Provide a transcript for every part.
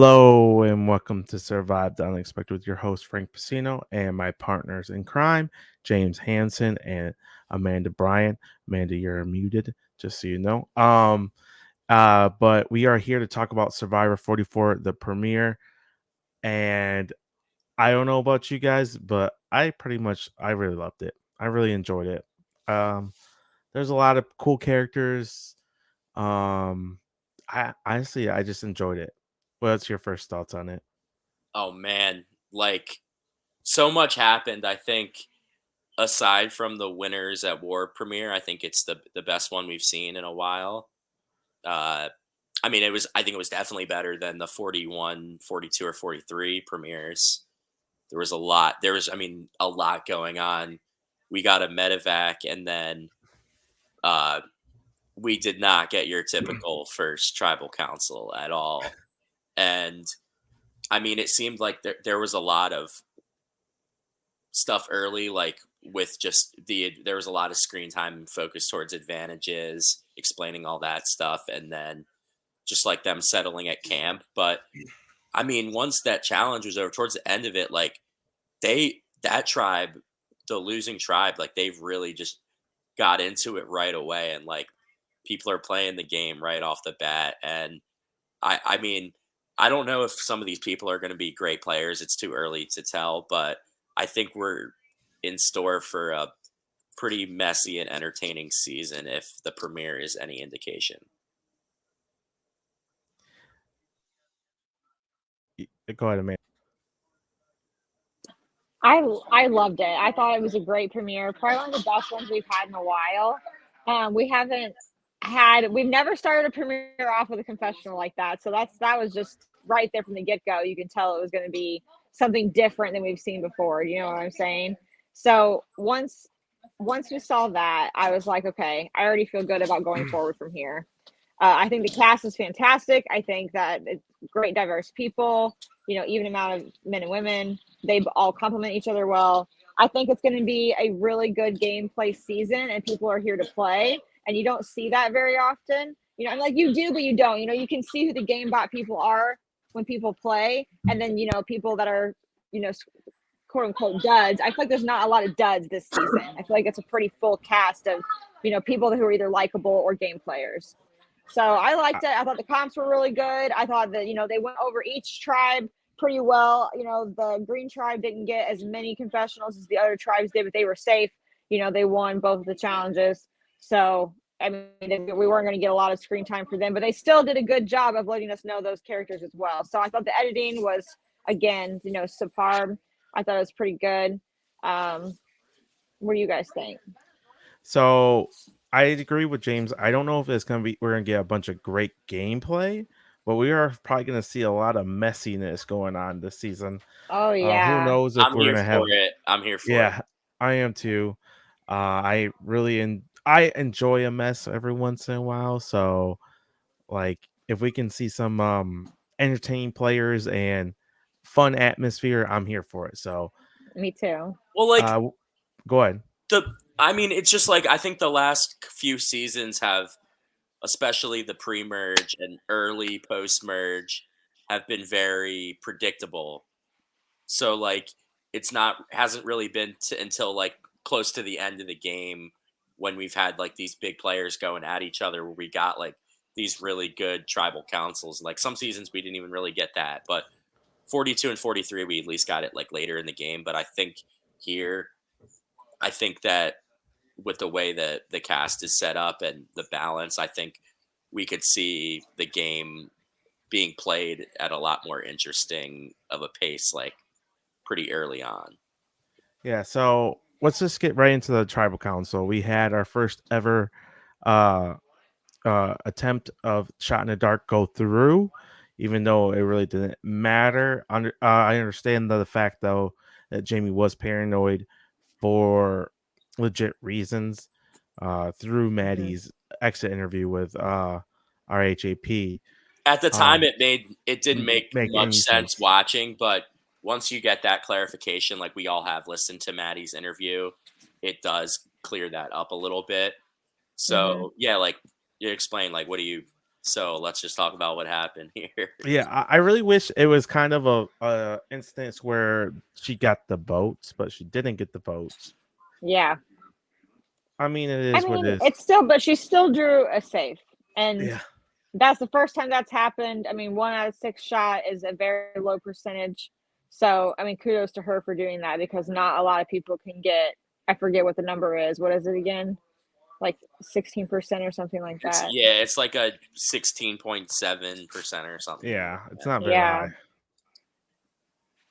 Hello and welcome to Survive the Unexpected with your host Frank Pacino and my partners in crime, James Hansen and Amanda Bryan. Amanda, you're muted, just so you know. But we are here to talk about Survivor 44, the premiere. And I don't know about you guys, but I really loved it. I really enjoyed it. There's a lot of cool characters. Um, I just enjoyed it. What's your first thoughts on it? Oh man, like so much happened. I think aside from the Winners at War premiere, I think it's the best one we've seen in a while. Uh I mean I think it was definitely better than the 41, 42, or 43 premieres. There was a lot going on. We got a medevac and then uh we did not get your typical first tribal council at all. And I mean it seemed like there was a lot of stuff early, like with just there was a lot of screen time focused towards advantages, explaining all that stuff, and then just like them settling at camp. But I mean, once that challenge was over, towards the end of it, like that tribe, the losing tribe, like they've really just got into it right away, and like people are playing the game right off the bat. And I mean, I don't know if some of these people are going to be great players. It's too early to tell, but I think we're in store for a pretty messy and entertaining season if the premiere is any indication. Go ahead, Amanda. I loved it. I thought it was a great premiere, probably one of the best ones we've had in a while. We've never started a premiere off with a confessional like that, so that was just right there from the get go. You can tell it was going to be something different than we've seen before. You know what I'm saying? So once we saw that, I was like, okay, I already feel good about going forward from here. I think the cast is fantastic. I think that it's great, diverse people. Even amount of men and women. They all complement each other well. I think it's going to be a really good gameplay season, and people are here to play. And you don't see that very often. And like you do, but you don't. You can see who the game bot people are when people play, and then people that are you know quote unquote duds. I feel like there's not a lot of duds this season. I feel like it's a pretty full cast of people who are either likable or game players. So I liked it. I thought the comps were really good. I thought that, they went over each tribe pretty well. The Green tribe didn't get as many confessionals as the other tribes did, but they were safe. They won both of the challenges. So, I mean, we weren't going to get a lot of screen time for them, but they still did a good job of letting us know those characters as well. So I thought the editing was, again, superb. I thought it was pretty good. What do you guys think? So I agree with James. I don't know if we're gonna get a bunch of great gameplay, but we are probably gonna see a lot of messiness going on this season. Oh, Who yeah. knows if I'm we're here gonna for have? it. I'm here for it. Yeah, I am too. I enjoy a mess every once in a while. So like if we can see some entertaining players and fun atmosphere, I'm here for it. So Me too. Well, like uh go ahead. the, I mean, it's just like I think the last few seasons have, especially the pre-merge and early post-merge, have been very predictable. So like it's not hasn't really been until like close to the end of the game when we've had like these big players going at each other where we got like these really good tribal councils. Like some seasons we didn't even really get that, but 42 and 43 we at least got it like later in the game. But I think here, I think that with the way that the cast is set up and the balance, I think we could see the game being played at a lot more interesting of a pace, like pretty early on. Yeah, so let's just get right into the tribal council. We had our first ever uh attempt of shot in the dark go through, even though it really didn't matter. I understand the fact though that Jamie was paranoid for legit reasons through Mhm. Maddie's exit interview with RHAP. At the time, Um, it didn't make make much any sense sense. watching, but once you get that clarification, like we all have listened to Maddie's interview, it does clear that up a little bit. Mhm. So yeah, like you explain, like what do you So let's just talk about what happened here. Yeah, I really wish it was kind of a instance where she got the votes, but she didn't get the votes. Yeah. I mean, it I is what it mean, is. it's still, but she still drew a safe. And Yeah. that's the first time that's happened. I mean, 1 out of 6 shot is a very low percentage. So, I mean, kudos to her for doing that because not a lot of people can get, I forget what the number is. What is it again? Like 16% or something like that. It's like a 16.7% or something. Yeah, it's not very Yeah. high.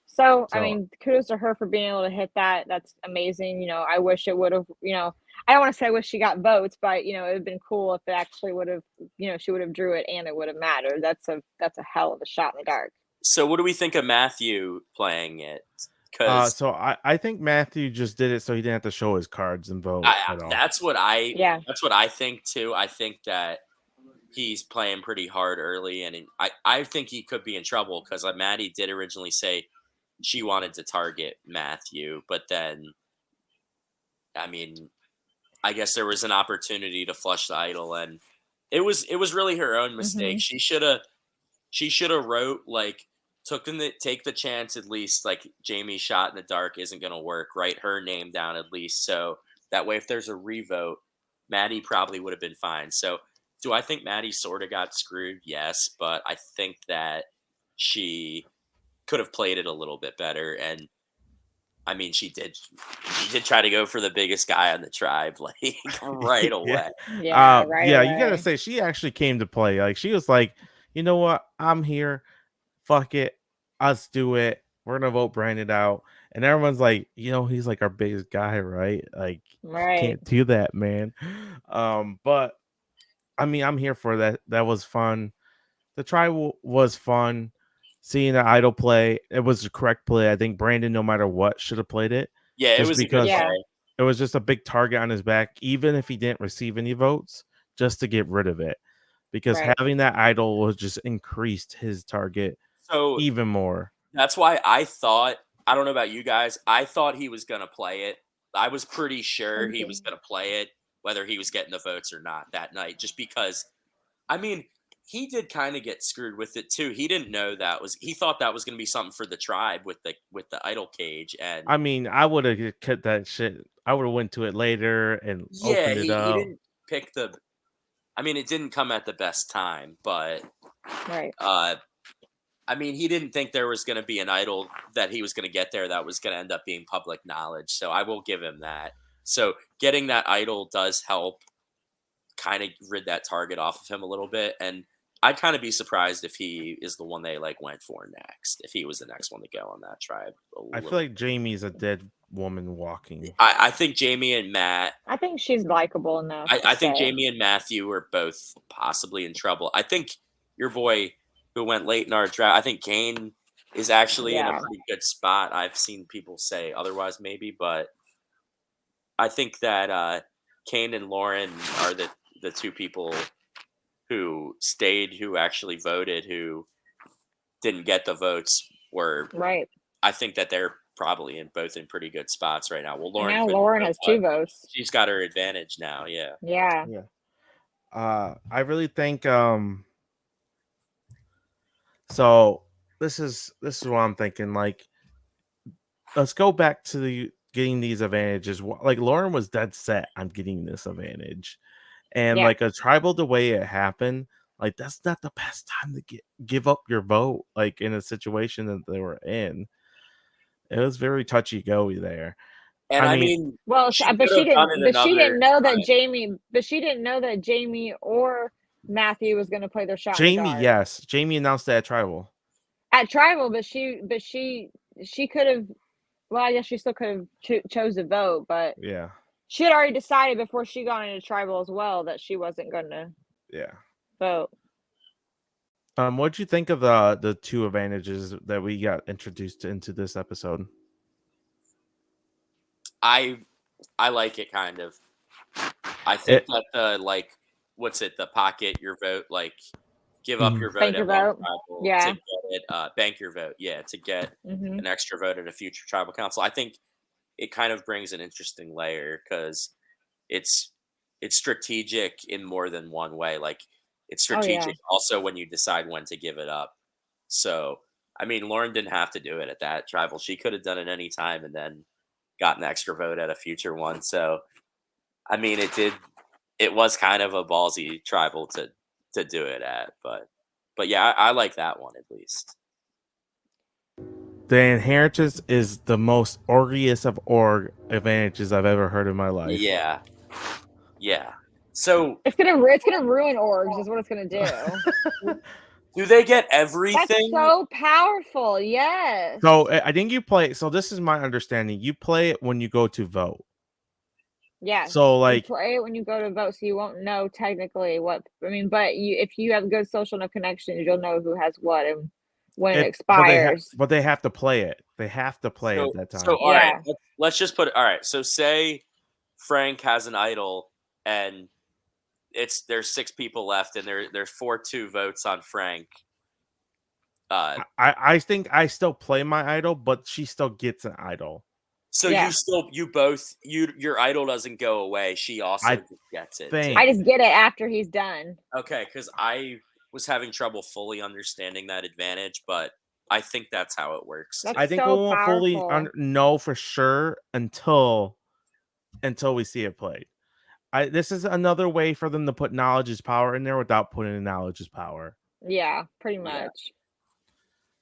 So, I So mean, kudos to her for being able to hit that. That's amazing. You know, I wish it would have, I don't want to say I wish she got votes, but it would have been cool if it actually would have, she would have drew it and it would have mattered. That's a hell of a shot in the dark. So what do we think of Matthew playing it? Because so I think Matthew just did it so he didn't have to show his cards and vote at all. that's what I Yeah. think too. I think that he's playing pretty hard early, and I think he could be in trouble because Maddie did originally say she wanted to target Matthew, but then, I mean, I guess there was an opportunity to flush the idol, and it was really her own mistake. Mhm. She should have wrote like take the chance at least, like Jamie's shot in the dark isn't going to work. Write her name down at least, so that way if there's a revote, Maddie probably would have been fine. So do I think Maddie sort of got screwed? Yes, but I think that she could have played it a little bit better, and I mean, she did try to go for the biggest guy on the tribe, like right Yeah. away. Yeah, right Yeah, you gotta away. say she actually came to play. Like she was like, you know what? I'm here. Fuck it. Let's do it. We're gonna vote Brandon out. And everyone's like, he's like our biggest guy, right? Like you Right. can't do that, man. But I mean, I'm here for that. That was fun. The try was fun. Seeing the idol play, it was the correct play. I think Brandon, no matter what, should have played it. Yeah, it Just was a good because Yeah. play. it was just a big target on his back, even if he didn't receive any votes, just to get rid of it. Because Right. having that idol was just increased his target So even more. that's why I don't know about you guys, I thought he was gonna play it. I was pretty sure he was Okay. gonna play it, whether he was getting the votes or not that night, just because I mean, he did kind of get screwed with it too. He didn't know he thought that was going to be something for the tribe with the idol cage, and I mean, I would have cut that shit. I would have went to it later and yeah, opened it he up. didn't pick I mean, it didn't come at the best time, but Right. I mean, he didn't think there was going to be an idol that he was going to get there that was going to end up being public knowledge. So I will give him that. So getting that idol does help kind of rid that target off of him a little bit, and I'd kind of be surprised if he is the one they like went for next. If he was the next one to go on that tribe, I feel like Jamie's a dead woman walking. I think Jamie and Matt. I think she's likable enough to I think say. Jamie and Matthew are both possibly in trouble. I think your boy who went late in our draft. I think Kane is actually in a Yeah. pretty good spot. I've seen people say otherwise, maybe, but I think that Kane and Lauren are the two people who stayed, who actually voted, who didn't get the votes. Were Right. I think that they're probably both in pretty good spots right now. Well, And Lauren now couldn't Lauren vote, has but 2 votes. she's got her advantage now. Yeah. Yeah. Yeah. I really think so this is what I'm thinking. Like, let's go back to the getting these advantages. Like Lauren was dead set on getting this advantage. And Yeah. like a tribal, the way it happened, like that's not the best time to give up your vote, like in a situation that they were in. It was very touchy goey there. And I I mean, mean, Well, she but could she have done didn't it but she another didn't know that time. Jamie or Matthew was going to play their shot in the Jamie, dark. yes, Jamie announced that at tribal. At tribal, but she could have, well, I guess she still could have chose to vote, but Yeah, she had already decided before she got into tribal as well that she wasn't going to yeah. vote. What'd you think of the 2 advantages that we got introduced into this episode? I like it kind of. I think that what's it? The pocket your vote, like give up your vote Bank at your one vote. tribal Yeah. to get it. Bank your vote, yeah, to get Mhm. an extra vote at a future tribal council. I think it kind of brings an interesting layer because it's strategic in more than one way. Like It's Oh, yeah. strategic also when you decide when to give it up. So, I mean, Lauren didn't have to do it at that tribal. She could have done it any time and then got an extra vote at a future one. So, I mean, it was kind of a ballsy tribal to do it at, but yeah, I like that one at least. The inheritance is the most orgiest of org advantages I've ever heard in my life. Yeah. Yeah. So It's gonna ruin orgs, is what it's gonna do. do they get That's everything? so powerful. Yes. So I think you play. So this is my understanding. You play it when you go to vote. Yes. So You like, play it when you go to vote, so you won't know technically what. I mean, but if you have good social enough connections, you'll know who has what and when it expires. but they have to play it. They have to play So, at that time. so all right, Yeah. let's just put it. All right, so say Frank has an idol, and there's 6 people left, and there's 4-2 votes on Frank. I think I still play my idol, but she still gets an idol. So Yeah. your idol doesn't go away. She also I gets it. think- I just get it after he's done. Okay, because I was having trouble fully understanding that advantage, but I think that's how it works. That's I think so we won't fully powerful. know for sure until we see it played. This is another way for them to put knowledge is power in there without putting in knowledge is power. Yeah, pretty Yeah. much.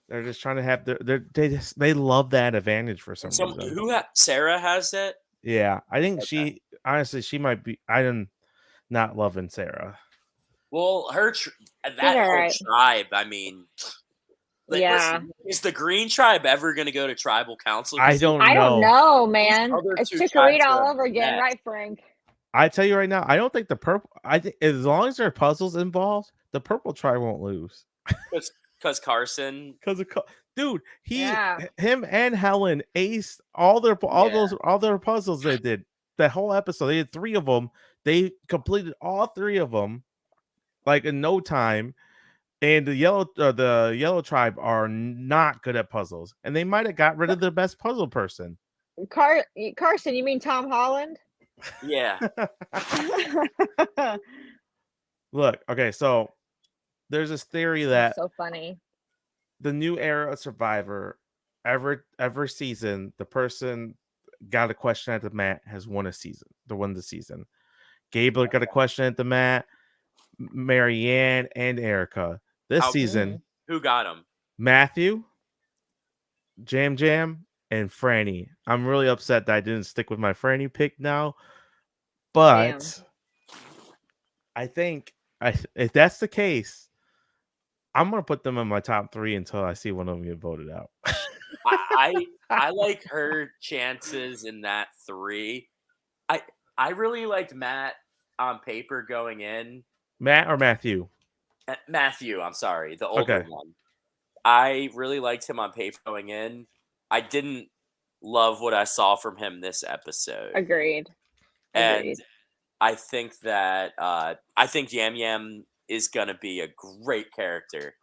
They're just trying to have they love that advantage for some reason. Sarah has it. Yeah, I think Okay. she might be. I'm not loving Sarah. Well, that whole alright. tribe. I mean, like, Yeah. listen, is the Green Tribe ever going to go to tribal council? I don't know. I don't know, man. other It's two Chikorita tribes all are over again, mess. right, Frank? I tell you right now, I don't think the purple. I think as long as there are puzzles involved, the purple tribe won't lose. Because Carson. Because dude, Yeah. him and Helen aced all their puzzles they did. That whole episode, they did 3 of them. They completed all 3 of them, like in no time. And the yellow tribe are not good at puzzles, and they might have got rid of their best puzzle person. Carson, you mean Tom Holland? Yeah. Look, okay, so there's this theory that so funny. the new era of Survivor, every season, the person got a question at the mat has won the season. Gabler got a question at the mat, Marianne and Erica. This season, who got him? Matthew, Jam and Franny. I'm really upset that I didn't stick with my Franny pick now, but Damn. I think if that's the case, I'm gonna put them in my top 3 until I see one of them get voted out. I like her chances in that 3. I really liked Matt on paper going in. Matt or Matthew? Matthew, I'm sorry, the older one. I really liked him on paper going in. I didn't love what I saw from him this episode. Agreed. And I think that Yam Yam is gonna be a great character.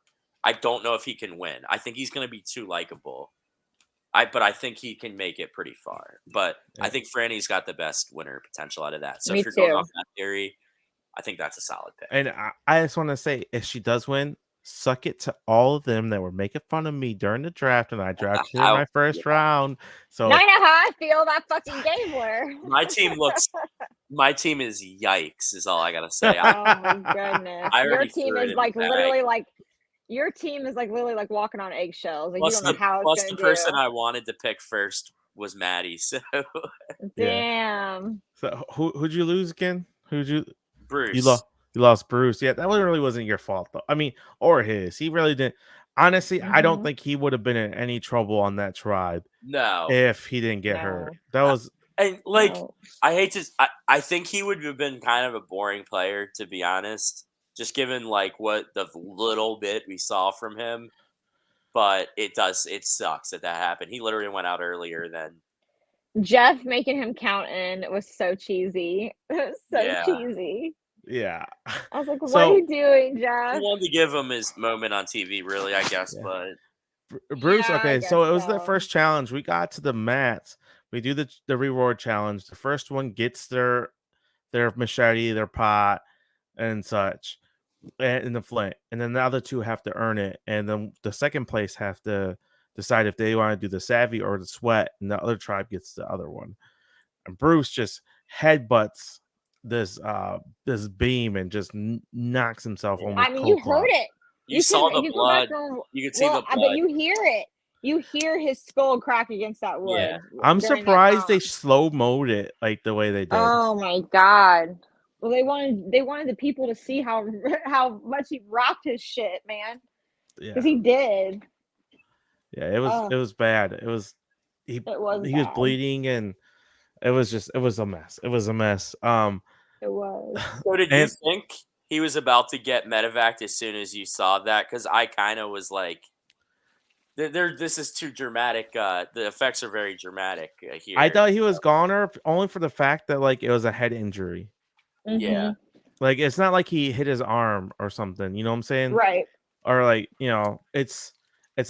I don't know if he can win. I think he's gonna be too likable. But I think he can make it pretty far. But I think Franny's got the best winner potential out of that. So if you're going off that theory, I think that's a solid pick. And I just want to say, if she does win, suck it to all of them that were making fun of me during the draft, and I drafted in my first round. So I know how I feel about fucking Gabler. My team is yikes, is all I gotta say. Oh my goodness. Your team is like literally like your team is like literally like walking on eggshells. Like plus you don't know how it's the person I wanted to pick first was Maddie. So damn. So who'd you lose again? Who'd you? Bruce. You lost Bruce. Yeah, that really wasn't your fault though. I mean, or his. He really didn't. Honestly, I don't think he would have been in any trouble on that tribe. No, if he didn't get hurt. That was and like I hate to. I think he would have been kind of a boring player, to be honest. Just given like what the little bit we saw from him, but it sucks that happened. He literally went out earlier than Jeff making him count in was so cheesy. Cheesy. Yeah. I was like, what are you doing, Jeff? He wanted to give him his moment on TV, really, I guess. But Bruce, okay, so it was the first challenge. We got to the mats. We do the reward challenge. The first one gets their machete, their pot, and such. in the Flint, and then the other two have to earn it, and then the second place have to decide if they want to do the Savvy or the Sweat, and the other tribe gets the other one. And Bruce just headbutts this beam and just knocks himself almost I mean, you cold heard clock. it. You saw can the you go back blood. and You could see the but blood. you hear it. You hear his skull crack against that wood. Yeah. I'm during that surprised they time. slow mode it like the way they did. Oh my god. Well, they wanted the people to see how much he rocked his shit, man. Yeah, Because he did. yeah, it was bad. It was he was he was bad. bleeding, and it was a mess. It was a mess. It was. So did you and think he was about to get medevaced as soon as you saw that? Because I kind of was like, this is too dramatic. The effects are very dramatic here. I thought he was goner only for the fact that like it was a head injury. Yeah. Mhm. Like it's not like he hit his arm or something. You know what I'm saying? Right. Or like it's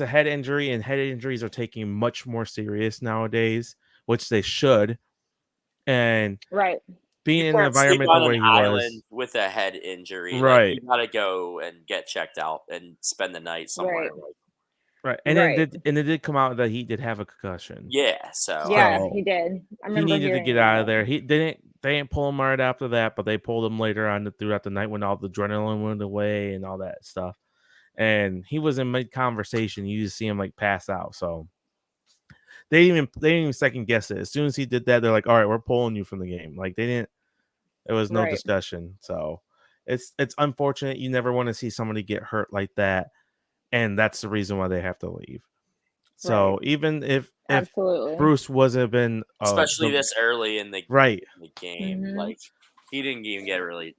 a head injury, and head injuries are taking much more serious nowadays, which they should. And Right. being You in the can't sleep environment the on way an he island was, with a head injury. Like right, you gotta go and get checked out and spend the night somewhere. Right. Like, right, and Right. it did come out that he did have a concussion. yeah. So Yeah, So, he did. I he remember needed to hearing get out of that. there. They didn't pull him right after that, but they pulled him later on throughout the night when all the adrenaline went away and all that stuff. And he was in mid conversation. You just see him like pass out. So they didn't even second guess it. As soon as he did that, they're like, "All right, we're pulling you from the game." Like they didn't. There was no Right. discussion. So it's unfortunate. You never want to see somebody get hurt like that, and that's the reason why they have to leave. So even if Absolutely. Bruce wasn't been especially this early in the right, game, Mhm. like he didn't even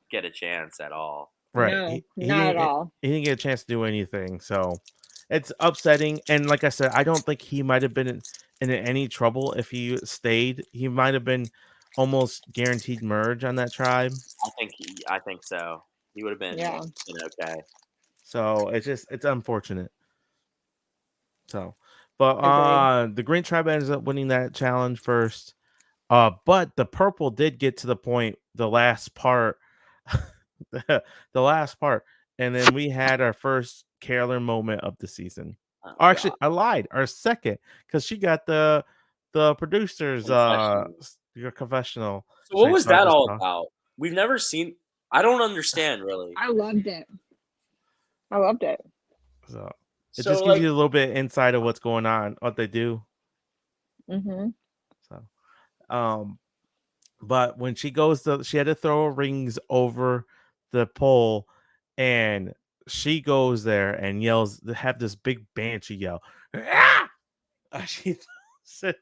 get a chance at all. right, No, he not at all. He didn't get a chance to do anything. So it's upsetting. And like I said, I don't think he might have been in any trouble if he stayed. He might have been almost guaranteed merge on that tribe. I think so. He would have been Yeah. okay. So it's unfortunate. So, but Agreed. the Green Tribe ends up winning that challenge first. But the purple did get to the point, the last part, the last part, and then we had our first Carolyn moment of the season. Oh, Or actually, God. I lied. Our second, because she got the producers your confessional. So what Should I was start that this all off? about? We've never seen. I don't understand really. I loved it. I loved it. So it So just gives like, you a little bit inside of what's going on, what they do. Mhm. So, but when she she had to throw rings over the pole, and she goes there and yells, have this big banshee yell. Ah! She said,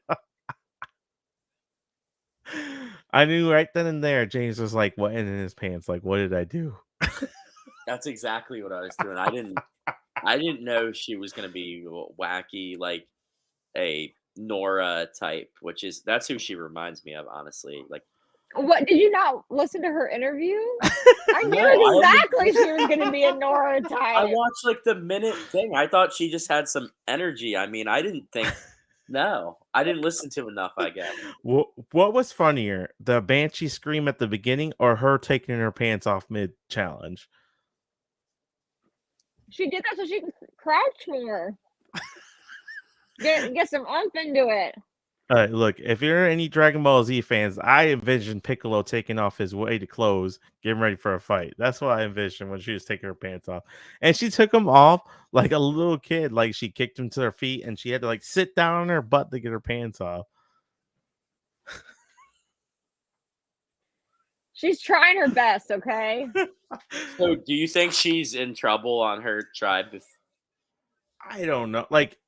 I knew right then and there. James was like, "What?" in his pants, like, "What did I do?" that's exactly what I was doing. I didn't know she was gonna be wacky like a Nora type, that's who she reminds me of, honestly. Like, What, did you not listen to her interview? I no, knew exactly she was going to be a Nora I type. watched like the minute thing. I thought she just had some energy. I mean, I didn't think. No, I didn't listen to enough. I guess. What was funnier, the banshee scream at the beginning, or her taking her pants off mid challenge? She did that so she can crouch more. Get some oomph into it. Look, if you're any Dragon Ball Z fans, I envision Piccolo taking off his weighted clothes, getting ready for a fight. That's what I envisioned when she was taking her pants off. And she took them off like a little kid. Like she kicked them to her feet, and she had to like sit down on her butt to get her pants off. She's trying her best, okay? So, do you think she's in trouble on her tribe? I don't know. Like,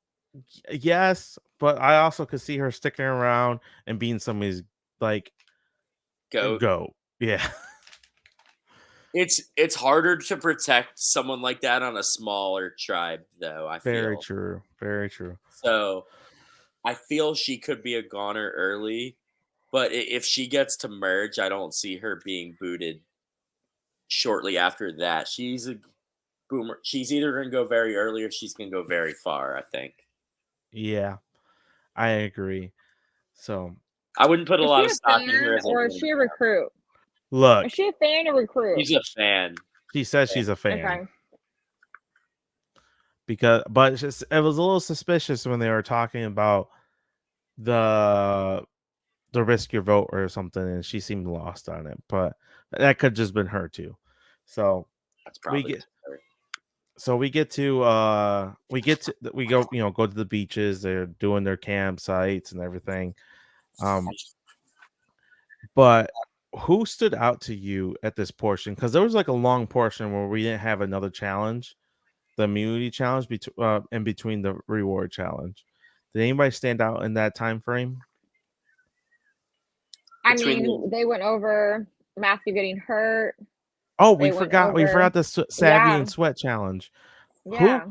yes, but I also could see her sticking around and being somebody's like Goat. Yeah. It's harder to protect someone like that on a smaller tribe, though. I Very feel true. Very true. so. I feel she could be a goner early, but if she gets to merge, I don't see her being booted shortly after that. She's a boomer. She's either going to go very early or she's going to go very far, I think. Yeah, I agree. So I wouldn't put a Is lot she of a stock in her fan as a or is win. she a recruit? look, Is she a fan or recruit? She's a fan. She says she's a fan. Okay. But it was a little suspicious when they were talking about the risk your vote or something, and she seemed lost on it. But that could just been her too. So That's probably we go go to the beaches. They're doing their campsites and everything. But who stood out to you at this portion? Because there was like a long portion where we didn't have another challenge, the immunity challenge in between the reward challenge. Did anybody stand out in that time frame? I mean, they went over Matthew getting hurt. Oh, we forgot the Savvy and Sweat challenge. Yeah.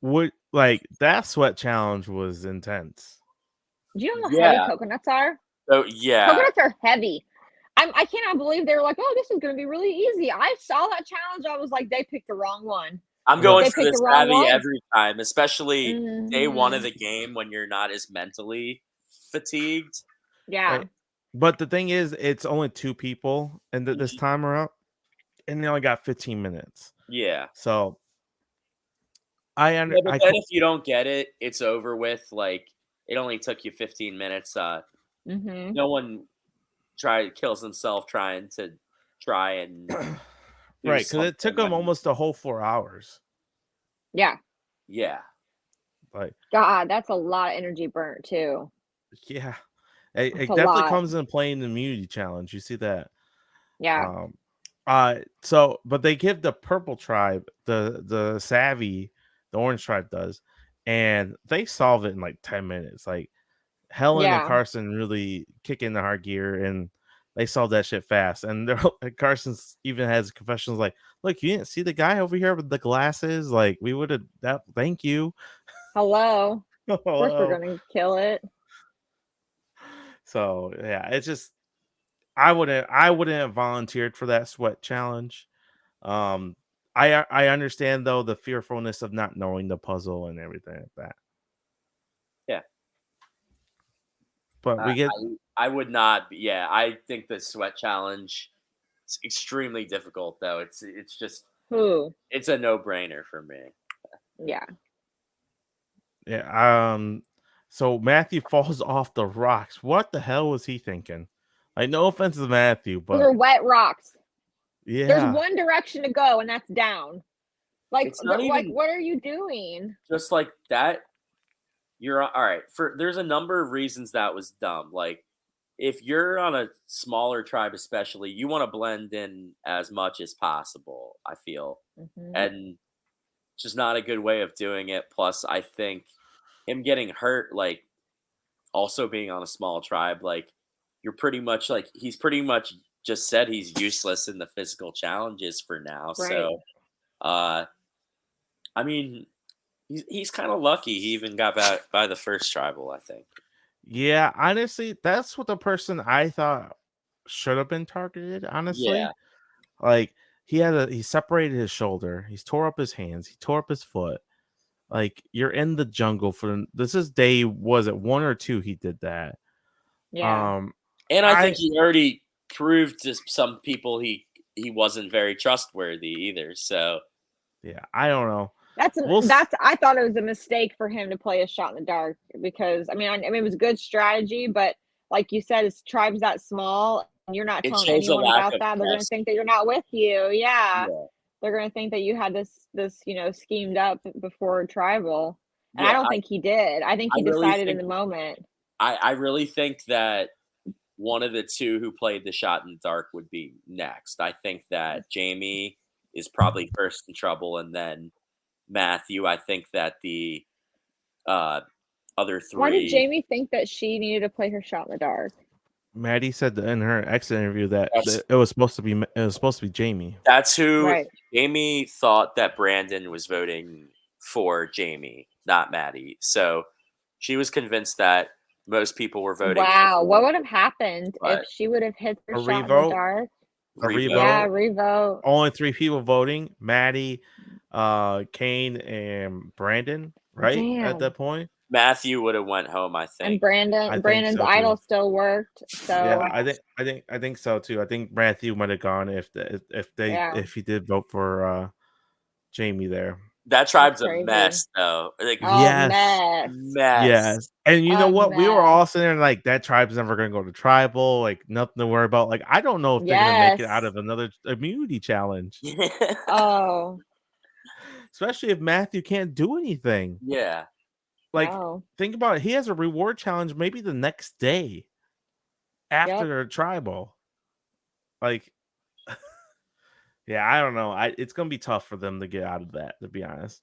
Who would like that sweat challenge was intense. Do you know how heavy coconuts are? Oh yeah. Coconuts are heavy. I cannot believe they were like, oh, this is gonna be really easy. I saw that challenge. I was like, they picked the wrong one. I'm going for the Savvy every time, especially day one of the game when you're not as mentally fatigued. Yeah. Right. But the thing is, it's only 2 people and this time around, and they only got 15 minutes. Yeah. So but then if you don't get it, it's over with. Like it only took you 15 minutes. No one kills himself trying and right, because it took them almost a whole 4 hours. Yeah. Yeah. Like God, that's a lot of energy burnt too. Yeah. It definitely comes in play in the immunity challenge. You see that. Yeah. So but they give the purple tribe the Savvy, the orange tribe does, and they solve it in like 10 minutes. Like Helen and Carson really kick in the hard gear, and they solve that shit fast. And Carson's even has confessions like, look, you didn't see the guy over here with the glasses? Like we would have thank you. Hello. Of course we're gonna kill it. So yeah, it's just I wouldn't have volunteered for that sweat challenge. I understand though the fearfulness of not knowing the puzzle and everything like that. Yeah. But I would not. Yeah, I think the sweat challenge is extremely difficult though. It's just it's a no-brainer for me. Yeah. Yeah. So Matthew falls off the rocks. What the hell was he thinking? Like, no offense to Matthew, but they're wet rocks. Yeah. There's one direction to go, and that's down. Like, what are you doing? Just like that. You're all right. There's a number of reasons that was dumb. Like, if you're on a smaller tribe, especially, you want to blend in as much as possible. I feel, and it's just not a good way of doing it. Plus, I think him getting hurt, like, also being on a small tribe, like, you're pretty much like he's pretty much just said he's useless in the physical challenges for now. Right. So, I mean, he's kind of lucky he even got back by the first tribal, I think. Yeah, honestly, that's what the person I thought should have been targeted. Honestly, like he separated his shoulder, he's tore up his hands, he tore up his foot. Like you're in the jungle this is day, was it 1 or 2? He did that. Yeah. And I think he already proved to some people he wasn't very trustworthy either. So yeah, I don't know. I thought it was a mistake for him to play a shot in the dark because I mean it was good strategy, but like you said, his tribe's that small and you're not telling anyone about that. They're gonna think that you're not with you. Yeah. They're gonna think that you had this schemed up before tribal. And I don't think he did. I think he decided in the moment. I really think that one of the two who played the shot in the dark would be next. I think that Jamie is probably first in trouble, and then Matthew. I think that the other 3. Why did Jamie think that she needed to play her shot in the dark? Maddie said in her exit interview that it was supposed to be Jamie. That's who Jamie thought that Brandon was voting for Jamie, not Maddie. So she was convinced that most people were voting. Wow, what would have happened if she would have hit her shot in the dark? A revote? Yeah, revote. Only 3 people voting: Maddie, Kane, and Brandon. Right. Damn. At that point. Matthew would have went home, I And think. think Brandon's so idol too. still worked. Yeah, So I think so too. I think Matthew might have gone yeah, if he did vote for Jamie there. That that's tribe's a crazy. mess, though. Like Oh, Yes. mess. Yes. And you know a what? We were mess. all sitting there like that tribe's never gonna go to tribal, like nothing to worry about. Like I don't know if they're gonna make it out Yes. of another immunity challenge. Oh Especially if Matthew can't do anything. Yeah. Like no. think about it. He has a reward challenge maybe the next day Yep. after tribal. Like yeah, I don't know. It's gonna be tough for them to get out of that, to be honest.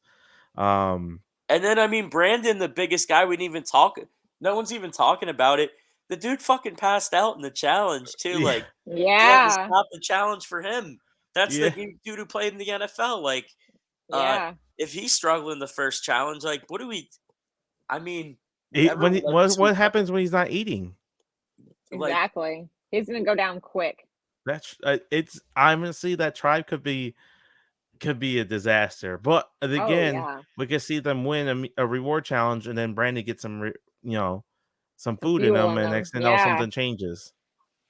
Um And then, I mean, Brandon, the biggest guy, we didn't even talk. No one's even talking about it. The dude fucking passed out in the challenge, too. yeah, Like, they had to Yeah. stop the challenge for him. That's the yeah. dude who played in the NFL. Like, uh, Yeah. if he's struggling the first challenge, like, what do we? I mean, whatever When legacy, what happens when he's not eating? like, Exactly. He's gonna go down quick. That's it's honestly that tribe could be a disaster. But Oh again, yeah. we could see them win a reward challenge, and then Brandon gets some some Some food in fuel them, in and them. next thing you know Yeah. something changes.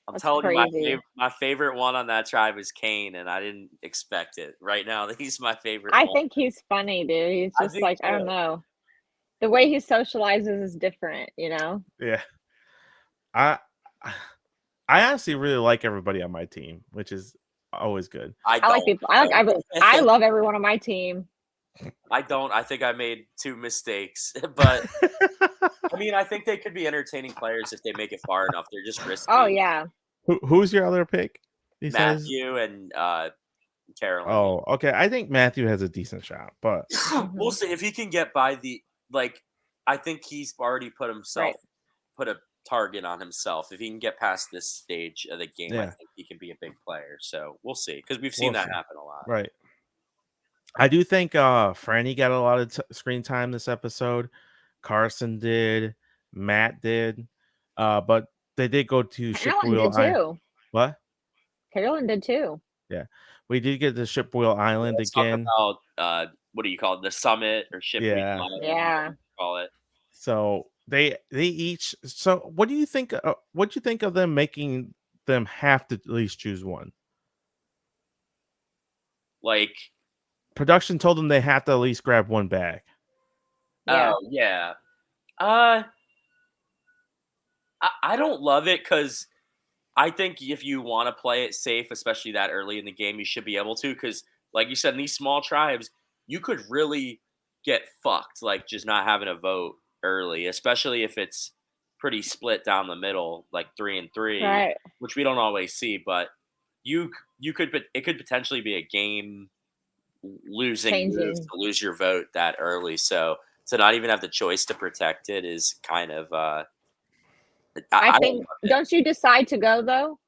I'm That's telling you, crazy. my favorite one on that tribe is Kane, and I didn't expect it. Right now, he's my favorite I one. think he's funny, dude. He's I just think like, I don't so. know. The way he socializes is different, you know? Yeah, I I honestly really like everybody on my team, which is always good. I I like don't. people. I love everyone on my team. I don't. I think I made 2 mistakes, but I mean, I think they could be entertaining players if they make it far enough. They're just Oh risky. yeah. Who's your other pick? He says. Matthew and Carolyn. Oh, okay. I think Matthew has a decent shot, but We'll see if he can get by the like. I think he's already Right. put a target on himself. If he can get past this stage of the game, I yeah, think he can be a big player. So we'll see because we've we'll seen that see. happen a lot. Right. I do think Franny got a lot of screen time this episode. Carson did, Matt did, but they did go to Ship Carolyn Wheel did Island. too. What? Carolyn did too. Yeah, we did get to Ship Wheel Island Let's talk again. about what do you call it? The summit or ship week? Yeah. Yeah. Call it. So they each. So what do you think? What do you think of them making them have to at least choose one? Like, Production told them they have to at least grab one bag. Yeah. oh yeah. I don't love it because I think if you want to play it safe, especially that early in the game, you should be able to. Because, like you said, in these small tribes, you could really get fucked, like just not having a vote early, especially if it's pretty split down the middle, like 3-3, Right. which we don't always see. But you could, it could potentially be a game losing move Changing. to lose your vote that early. So to not even have the choice to protect it is kind of I don't think. love it. Don't you decide to go though?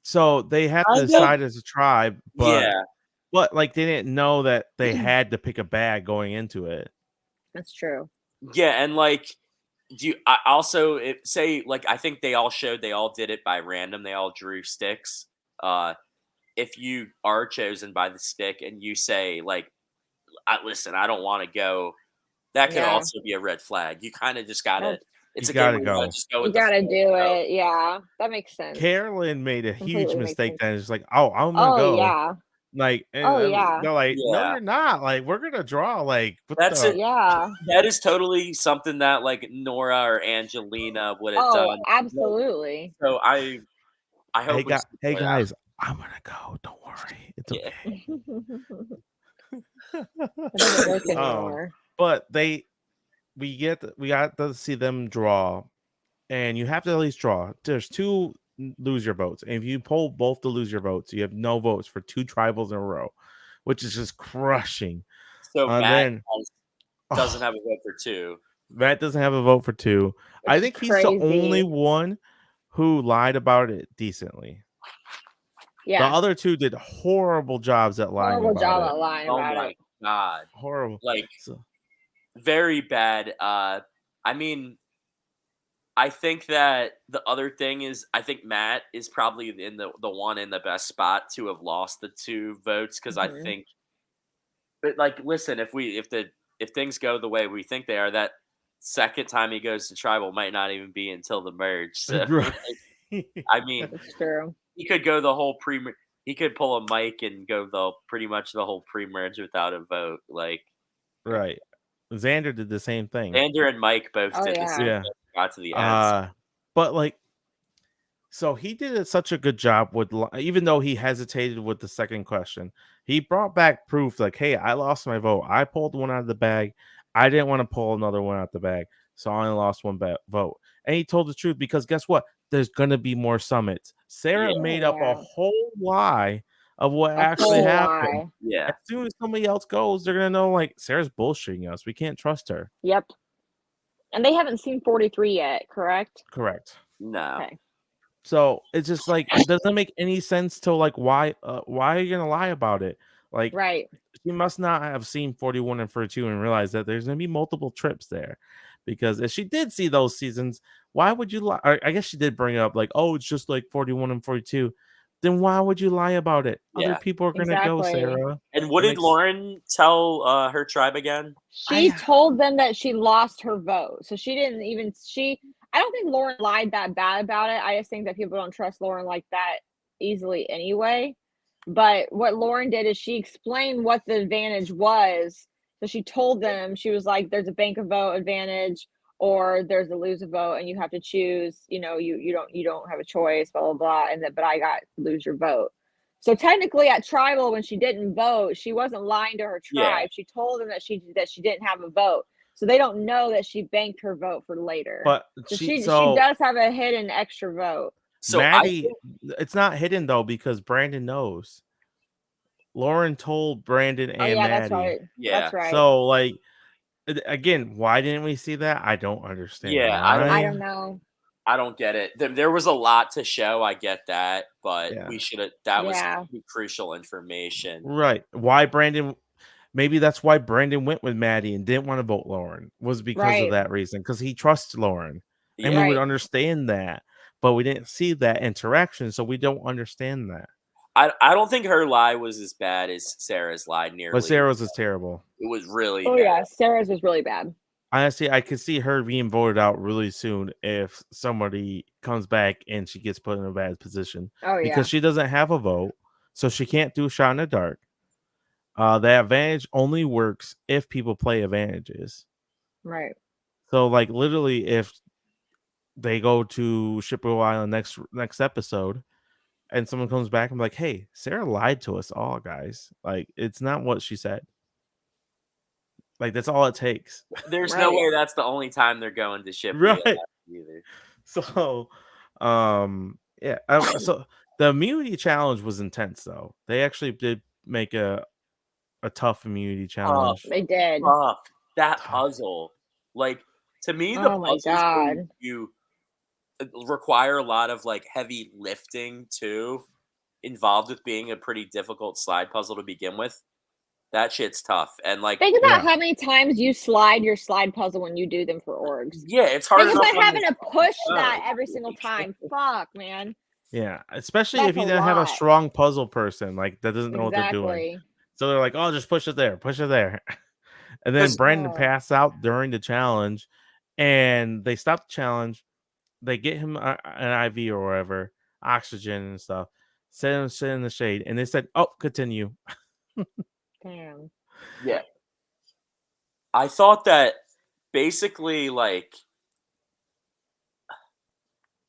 So they have to Kind of. decide as a tribe, but Yeah. like they didn't know that they had to pick a bag going into it. That's true. Yeah, and like I also say like I think they all did it by random. They all drew sticks. If you are chosen by the stick and you say like, listen, I don't want to go, that could Yeah. also be a red flag. You kind of just gotta. That's, It's You a game gotta where you gotta go. just go you with the gotta flow. do it. Yeah. That makes sense. Carolyn made a huge Completely makes mistake sense. then. It's like, oh, I'm gonna Oh go. yeah. Like, and Oh yeah. they're like, no, Yeah. you're not. Like, we're gonna draw. Like, what That's the? it. Yeah. That is totally something that like Nora or Angelina would have Oh, done. absolutely. So I hope we see Hey more of that. guys, I'm gonna go. Don't worry, it's Yeah. okay. It doesn't work anymore. But we got to see them draw, and you have to at least draw. There's 2 lose your votes, and if you poll both to lose your votes, you have no votes for 2 tribals in a row, which is just crushing. So And Matt then doesn't have a vote for 2. Matt doesn't have a vote for 2. I Which is think he's the only crazy. one who lied about it decently. The Yeah. other 2 did horrible jobs at lying Horrible job about at it. lying Oh about my it. god. Horrible. Like So, very bad. I mean, I think that the other thing is I think Matt is probably in the one in the best spot to have lost the 2 votes because I Mhm. think but like listen, if things go the way we think they are, that second time he goes to tribal might not even be until the merge. So, Right. I mean, That's true. he could go the whole pre. He could pull a Mike and go pretty much the whole pre-merge without a vote. Like Right. Xander did the same thing. Xander and Mike both Oh, did the yeah. same Yeah. thing. Got to the end. But like, so he did such a good job with, even though he hesitated with the second question, he brought back proof like, hey, I lost my vote. I pulled one out of the bag. I didn't want to pull another one out the bag. So I only lost one vote. And he told the truth because guess what? There's going to be more summits. Sarah Yeah. made up a Yeah. whole lie of what A actually whole happened. lie. Yeah. As soon as somebody else goes, they're going to know like Sarah's bullshitting us. We can't trust her. Yep. And they haven't seen 43 yet, correct? Correct. No. Okay. So it's just like it doesn't make any sense to like why are you gonna lie about it? Like Right. she must not have seen 41 and 42 and realize that there's gonna be multiple trips there. Because if she did see those seasons, why would you lie? I guess she did bring up like, oh, it's just like 41 and 42. Then why would you lie about it? Other Yeah. people are gonna go, Exactly. Sarah. And what That did makes- Lauren tell her tribe again? She told them that she lost her vote. So she didn't even I don't think Lauren lied that bad about it. I just think that people don't trust Lauren like that easily anyway. But what Lauren did is she explained what the advantage was. So she told them, she was like, there's a bank of vote advantage or there's a lose a vote and you have to choose, you don't have a choice, blah, blah, blah. And then, but I got lose your vote. So technically at tribal, when she didn't vote, she wasn't lying to her tribe. Yeah. She told them that she didn't have a vote. So they don't know that she banked her vote for later. But so she she does have a hidden extra vote. So Maddie, it's not hidden though because Brandon knows. Lauren told Brandon and Oh yeah, Maddie. that's right. Yeah. That's right. So like again, why didn't we see that? I don't understand. Yeah, I don't know. I don't get it. There was a lot to show. I get that, but Yeah. we should have. That was Yeah. crucial information. Right. Why Brandon? Maybe that's why Brandon went with Maddie and didn't want to vote Lauren was because Right. of that reason. Because he trusts Lauren, and Yeah. we would Right. understand that, but we didn't see that interaction, so we don't understand that. I don't think her lie was as bad as Sarah's lie. Nearly, But Sarah's is terrible. it was really. Oh bad. yeah, Sarah's was really bad. Honestly, I could see her being voted out really soon if somebody comes back and she gets put in a bad position. Oh yeah. Because she doesn't have a vote, so she can't do shot in the dark. The advantage only works if people play advantages. Right. So, like, literally, if they go to Shipwell Island next episode, and someone comes back and be like, "Hey, Sarah lied to us all, guys. Like, it's not what she said. Like, that's all it takes." There's no Right. way that's the only time they're going to ship. Right. Either. So, yeah. So the immunity challenge was intense, though. They actually did make a tough immunity challenge. They did. Tough. That Tough. puzzle, like to me, the Oh my puzzles where God. you require a lot of like heavy lifting too, involved with being a pretty difficult slide puzzle to begin with. That shit's tough, and like Think about Yeah. how many times you slide your slide puzzle when you do them for orgs. yeah, it's hard Think enough about on having the- to push Oh, that every single time. Fuck, man. Yeah, especially That's if you a didn't have a lot. strong puzzle person like that doesn't know what they're doing. Exactly. So they're like, "Oh, just push it there, push it there," and then 'Cause- Brandon Oh. passed out during the challenge, and they stop the challenge. They get him an IV or whatever, oxygen and stuff. Sit in the shade, and they said, "Oh, continue." Damn. Yeah. I thought that basically, like,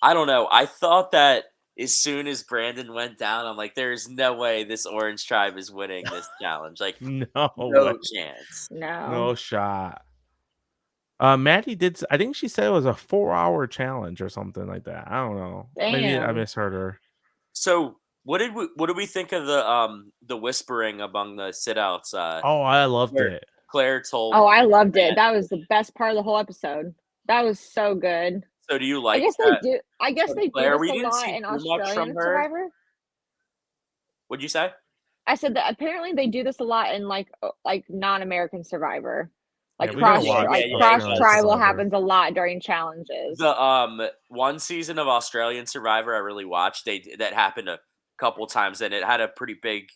I don't know. I thought that as soon as Brandon went down, I'm like, there's no way this Orange Tribe is winning this challenge. Like, No no way. chance. No. No shot. Maddie did. I think she said it was a 4-hour challenge or something like that. I don't know. Maybe I Damn. misheard her. So, what did we think of the whispering among the sit outs? Oh, I loved Claire- it. Claire told. Oh, I loved it. That was the best part of the whole episode. That was so good. So, do you like I guess that? they do. I guess So, they Claire, do we this a didn't lot see in too much from Australian her. Survivor. What'd you say? I said that apparently they do this a lot in like non-American Survivor. Like Yeah, we gotta cross watch cross Australian tribal Survivor. happens a lot during challenges. The one season of Australian Survivor I really watched. That happened a couple times, and it had a pretty big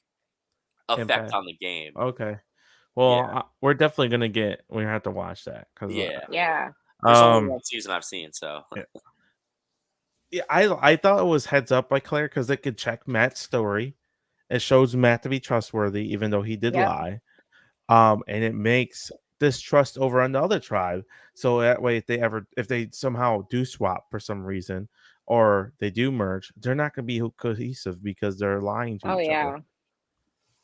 effect Impact. on the game. Okay. Well, Yeah. we're definitely gonna we have to watch that because Yeah. Yeah. There's only Um, one season I've seen, so yeah, I thought it was heads up by Claire because it could check Matt's story. It shows Matt to be trustworthy, even though he did Yep. lie. And it makes distrust over on the other tribe. So that way, if they somehow do swap for some reason, or they do merge, they're not going to be cohesive because they're lying to Oh each yeah, other.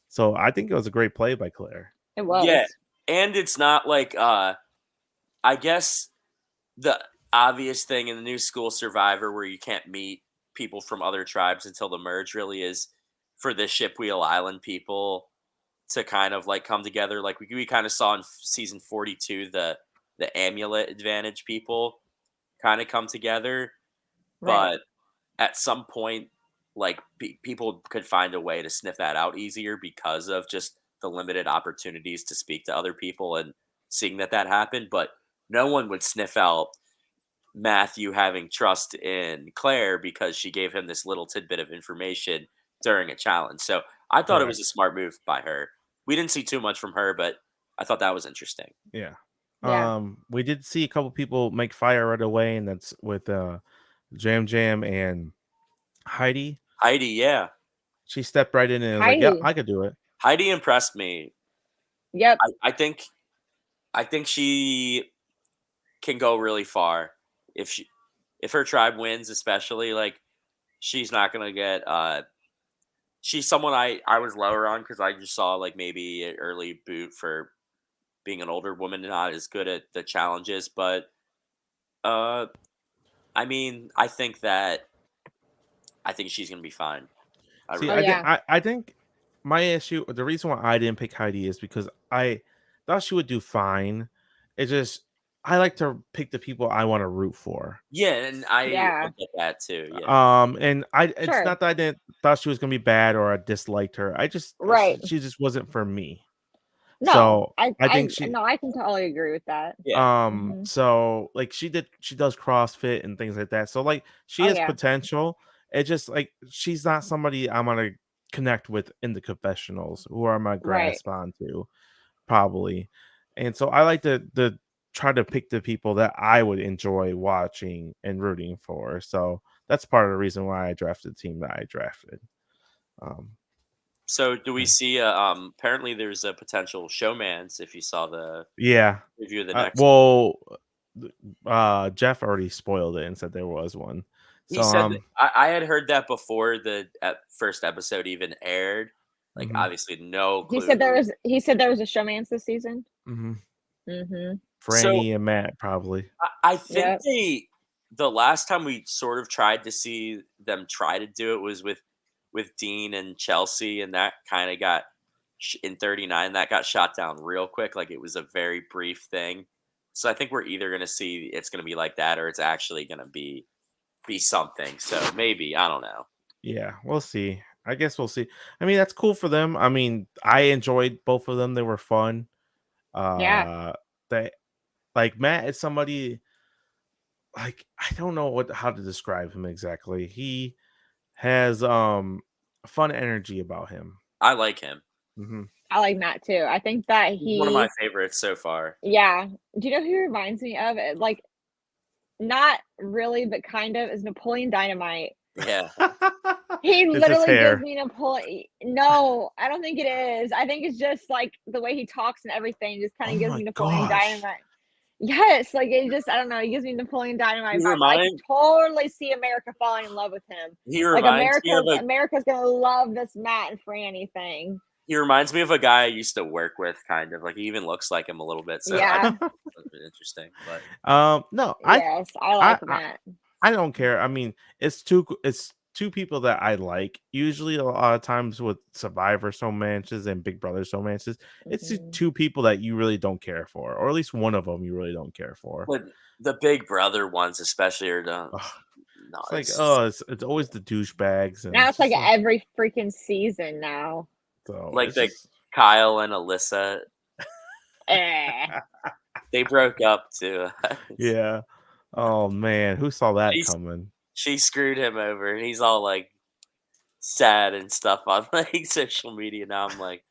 So I think it was a great play by Claire. it yeah. was. And it's not like I guess the obvious thing in the new school Survivor where you can't meet people from other tribes until the merge really is for the Shipwheel Island people to kind of like come together. Like we kind of saw in season 42, the amulet advantage people kind of come together, Right. but at some point, like people could find a way to sniff that out easier because of just the limited opportunities to speak to other people and seeing that happened. But no one would sniff out Matthew having trust in Claire because she gave him this little tidbit of information during a challenge. So I thought it was a Correct. smart move by her. We didn't see too much from her, but I thought that was interesting. Yeah. Yeah. We did see a couple people make fire right away, and that's with Jam Jam and Heidi. Heidi, yeah. She stepped right in and was like, "Yep, Heidi. I could do it." Heidi impressed me. Yep. I think she can go really far if her tribe wins, especially like she's not gonna get she's someone I was lower on because I just saw like maybe an early boot for being an older woman and not as good at the challenges, but uh I mean I think she's gonna be fine. I See, Oh really yeah. I think my issue, the reason why I didn't pick Heidi is because I thought she would do fine. It just I like to pick the people I want to root for. yeah, and I Yeah. get that too. Yeah. And it's Sure. not that I didn't thought she was gonna be bad or I disliked her. I just Right. she just wasn't for me. No, So I think I can totally agree with that. Yeah. so like she does CrossFit and things like that. So like she Oh has yeah. potential. It just like she's not somebody I'm gonna connect with in the confessionals who are my Right. grasp onto probably. And so I like to try to pick the people that I would enjoy watching and rooting for. So that's part of the reason why I drafted the team that I drafted. Um So do we see apparently there's a potential showmans if you saw the yeah. review of the next one. Well Jeff already spoiled it and said there was one. He So said that, I had heard that before the first episode even aired. Like mhm, obviously no He clue. said there was a showmance this season. mhm. Mhm. So Franny and Matt probably. I think Yep. the last time we sort of tried to see them try to do it was with Dean and Chelsea, and that kind of got in 39 that got shot down real quick. Like it was a very brief thing. So I think we're either going to see it's going to be like that or it's actually going to be something. So maybe I don't know. Yeah, we'll see. I guess we'll see. I mean, that's cool for them. I mean, I enjoyed both of them. They were fun. Yeah. Uh they like Matt is somebody like I don't know how to describe him exactly. He has fun energy about him. I like him. Mhm. I like Matt too. I think that He's one of my favorites so far. yeah. Do you know who he reminds me of? Like, not really, but kind of is Napoleon Dynamite. Yeah. He It's his literally gives hair. me Napoleon. No, I don't think it is. I think it's just like the way he talks and everything just kind Oh of gives my me Napoleon gosh. Dynamite. Yes, like it just I don't know. He gives me Napoleon Dynamite He vibes. I can remind totally see America falling in love with him. he Like reminds me of a America's gonna love this Matt and Franny thing. he reminds me of a guy I used to work with, kind of like he even looks like him a little bit. So I Yeah. it's been interesting, but No, Yes, I I like Matt. I don't care. I mean, it's two people that I like. Usually, a lot of times with Survivor so matches and Big Brother so matches, it's just Mhm. two people that you really don't care for, or at least one of them you really don't care for. but the Big Brother ones, especially, are done. Ugh, No, it's like it's it's always the douchebags, and Now it's it's like just like every freaking season now. so. like It's the just Kyle and Alyssa. Eh. They broke up too. yeah. Oh man, who saw that She's, coming? she screwed him over, and he's all like sad and stuff on like social media. Now I'm like,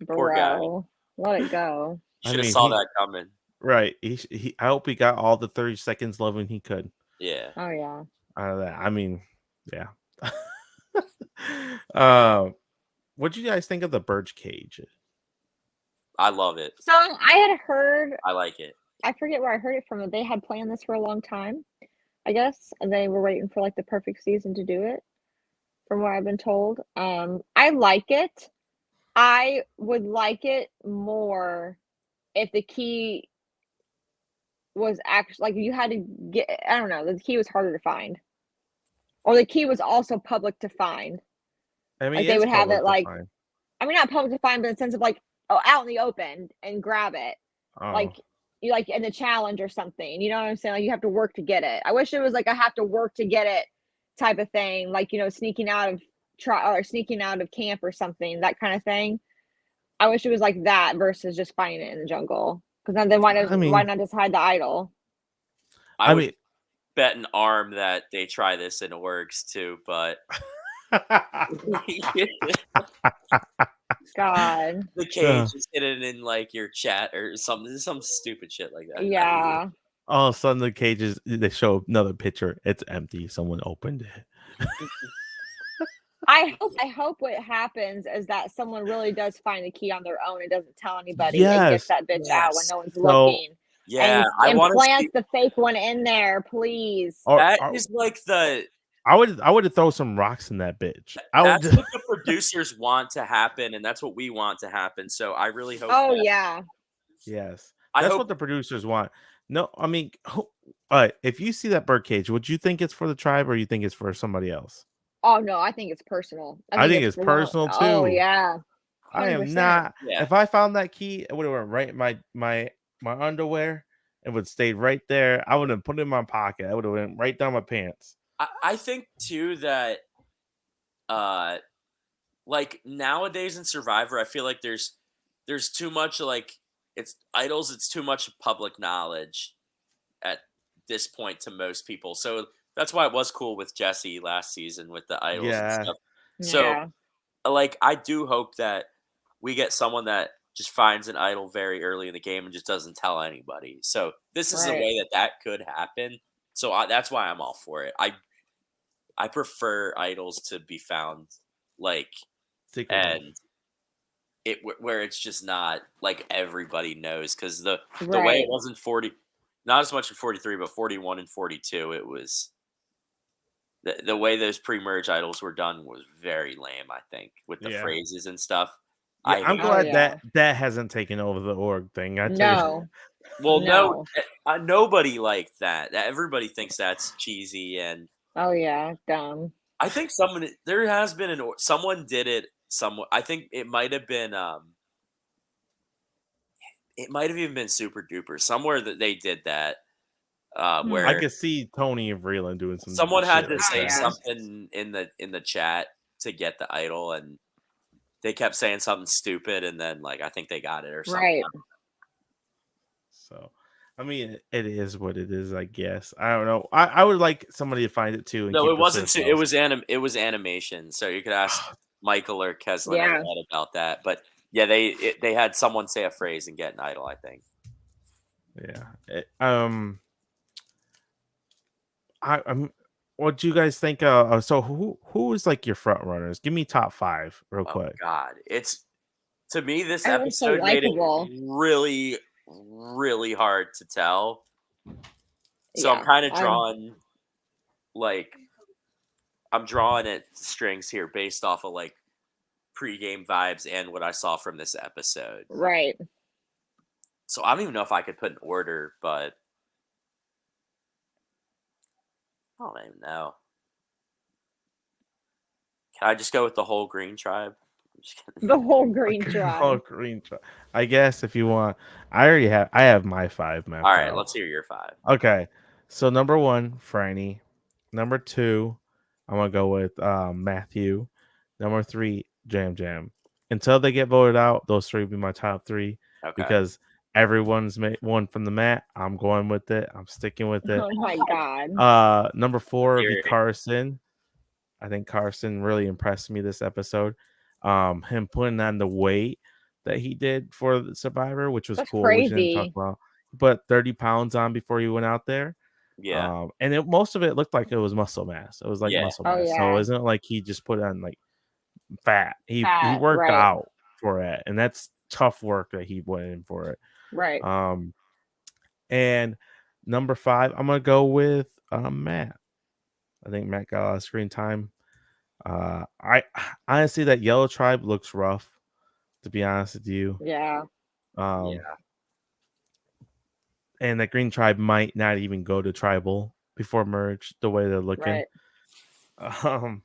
poor guy. Bro. Let it go. I Should have mean, saw that coming. Right. I hope he got all the 30 seconds loving he could Yeah. Oh yeah. out of that. I mean, yeah. um, what do you guys think of the birdcage? I love it. So I had heard, I like it. I forget where I heard it from, that they had planned this for a long time, I guess, and they were waiting for like the perfect season to do it, from what I've been told. I like it. I would like it more if the key was actually like you had to get, I don't know, the key was harder to find. Or the key was also public to find. I mean, Like they it's would have public it to like, find. I mean, not public to find, but in the sense of like, oh, out in the open and grab it. Oh, Like you like in the challenge or something. You know what I'm saying? Like you have to work to get it. I wish it was like I have to work to get it type of thing. Like, sneaking out of or sneaking out of camp or something, that kind of thing. I wish it was like that versus just finding it in the jungle. Because then why I mean, not just hide the idol? I I would mean, bet an arm that they try this and it works too, but God. the cage is hidden in like your chat or something, some stupid shit like that. Yeah. all of a sudden the cages they show another picture. It's empty. Someone opened it. I hope what happens is that someone really does find the key on their own and doesn't tell anybody and gets Yes. that bitch out when Yes. no one's So looking. Yeah, And I want to see implants the fake one in there, please. that is like the I would throw some rocks in that bitch. I would that's what the producers want to happen, and that's what we want to happen. So I really hope Oh that, yeah. yes. I That's hope what the producers want. No, I mean, if you see that birdcage, would you think it's for the tribe or you think it's for somebody else? Oh no, I think it's personal. I think it's for personal Oh too. yeah. I am 100%. not. Yeah. If I found that key, it would have went right in my underwear. It would stay right there. I would have put it in my pocket. I would have went right down my pants. I think too that like nowadays in Survivor, I feel like there's too much like it's idols, it's too much public knowledge at this point to most people. So that's why it was cool with Jesse last season with the idols and Yeah. stuff. So Yeah. like I do hope that we get someone that just finds an idol very early in the game and just doesn't tell anybody. So this is a Right. way that could happen. So that's why I'm all for it. I prefer idols to be found like Secretly. and where it's just not like everybody knows because the way Right. it wasn't 40, not as much in 43, but 41 and 42, it was the way those pre-merge idols were done was very lame. I think with the Yeah. phrases and stuff. Yeah, I I'm hate Oh glad yeah. that hasn't taken over the org thing. I tell you. No. Well, No. nobody liked that. Everybody thinks that's cheesy, and Oh yeah. Dumb. I think there has been someone did it. I think it might have been it might have even been Super Duper somewhere that they did that. I Where could see Tony and Vreeland doing some. someone had shit to like say that. something in the chat to get the idol, and they kept saying something stupid, and then like I think they got it or something. Right. So, I mean, it is what it is. I guess I don't know. I would like somebody to find it too. And No, keep it wasn't. to It was it was animation. So you could ask Michael or Keslin Yeah. or Ed about that. But yeah, they had someone say a phrase and get an idol. I think. Yeah. I'm. What do you guys think? So who is like your front runners? Give me top 5 real Oh quick. God, it's to me this Everyone's so episode made it likable. really, really hard to tell. So Yeah. I'm kind of drawing, like, I'm drawing at strings here based off of like pregame vibes and what I saw from this episode. Right. So I don't even know if I could put an order, but I don't even know. Can I just go with the whole Green Tribe? I'm just kidding. The whole green Oh, tribe. green tribe. I guess if you want, I have my 5 mapped All right, out. let's hear your 5. Okay, so number 1, Franny. Number 2, I'm gonna go with Matthew. Number 3, Jam Jam. Until they get voted out, those 3 will be my top 3 Okay. because everyone's made one from the mat. I'm going with it. I'm sticking with it. Oh my God. Number 4 would be Hearing. Carson. I think Carson really impressed me this episode. Him putting on the weight that he did for the Survivor, which was That's cool. Which we didn't crazy. talk about. put 30 pounds on before he went out there. Yeah. And most of it looked like it was muscle mass. It was like Yeah. muscle Oh, mass. So yeah. it isn't like he just put on like fat. He Fat, worked right. out for it, and that's tough work that he went in for it. Right. And number 5, I'm gonna go with Matt. I think Matt got a lot of screen time. I honestly, that Yellow Tribe looks rough, to be honest with you. Yeah. Um, Yeah. and the Green Tribe might not even go to tribal before merge the way they're looking. Right.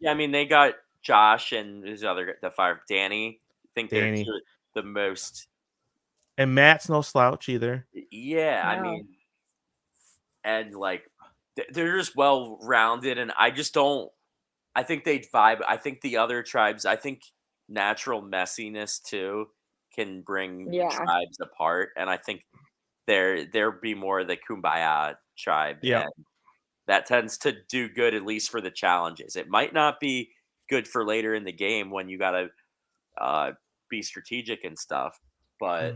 Yeah, I mean, they got Josh and the 5, Danny. I think they're Danny. 2 of the most. And Matt's no slouch either. Yeah, I No. mean, and like they're just well rounded, and I just don't. I think they'd vibe. I think the other tribes. I think natural messiness too can bring Yeah. tribes apart, and I think there be more of the kumbaya tribe, Yeah. and that tends to do good at least for the challenges. It might not be good for later in the game when you gotta be strategic and stuff, but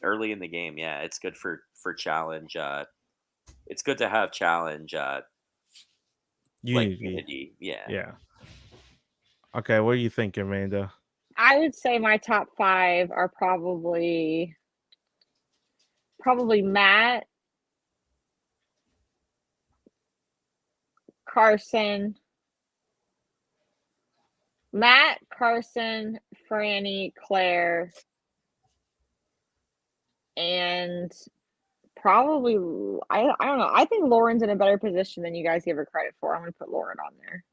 early in the game, yeah, it's good for challenge. It's good to have challenge like Unity. unity. Yeah. Yeah. Okay, what do you think, Amanda? I would say my top 5 are probably Matt, Carson, Franny, Claire, and probably I don't know. I think Lauren's in a better position than you guys give her credit for. I'm gonna put Lauren on there.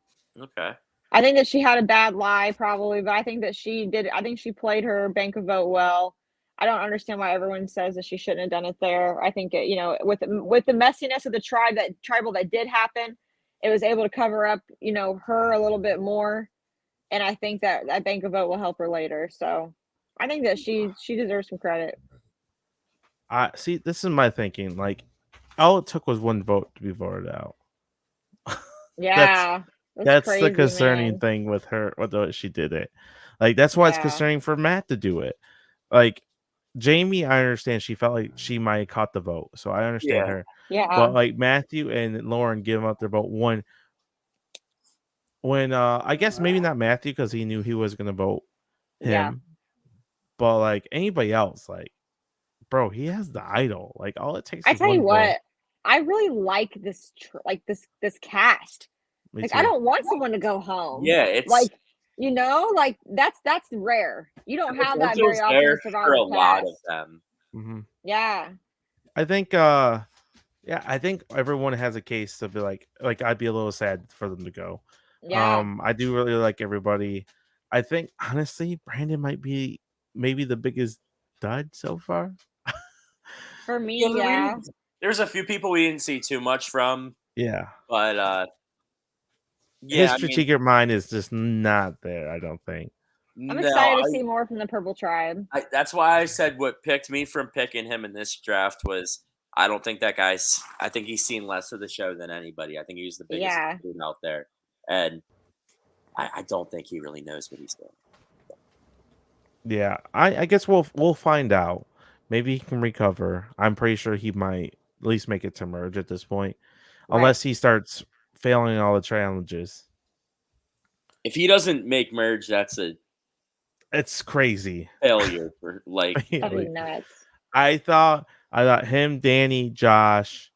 Okay. I think that she had a bad lie probably, but I think that I think she played her bank of vote well. I don't understand why everyone says that she shouldn't have done it there. I think you know, with the messiness of the tribal that did happen, it was able to cover up, you know, her a little bit more. And I think that that bank of vote will help her later. So I think that she deserves some credit. I see. This is my thinking. Like, all it took was one vote to be voted out. Yeah. That's crazy, the concerning man. thing with her. With the way she did it, like that's why it's Yeah. concerning for Matt to do it. Like Jamie, I understand she felt like she might have caught the vote, so I understand Yeah. her. Yeah. But like Matthew and Lauren giving up their vote when I guess maybe not Matthew because he knew he was gonna vote Yeah. him, but like anybody else, like bro, he has the idol. Like all it takes I is tell you one vote. what, I really like this this cast. Me Like too. I don't want someone to go home. Yeah, it's Like, you know, like that's rare. You don't have that very potential's often in there the for a survival lot of cast. them. Mhm. Yeah. I think yeah, I think everyone has a case to be like I'd be a little sad for them to go. Yeah. I do really like everybody. I think honestly, Brandon might be maybe the biggest dud so far. For Yeah, me, yeah. there's a few people we didn't see too much from, Yeah. but His yeah, I mean, strategic mind is just not there, I don't think. I'm no, excited to see more from the Purple Tribe. that's why I said what picked me from picking him in this draft was I don't think that guy's. I think he's seen less of the show than anybody. I think he was the biggest Yeah. dude out there, and I don't think he really knows what he's doing. Yeah. I guess we'll find out. Maybe he can recover. I'm pretty sure he might at least make it to merge at this point. Right. Unless he starts failing all the challenges. If he doesn't make merge, that's a It's crazy. failure for like. That'd be nuts. I thought him, Danny, Josh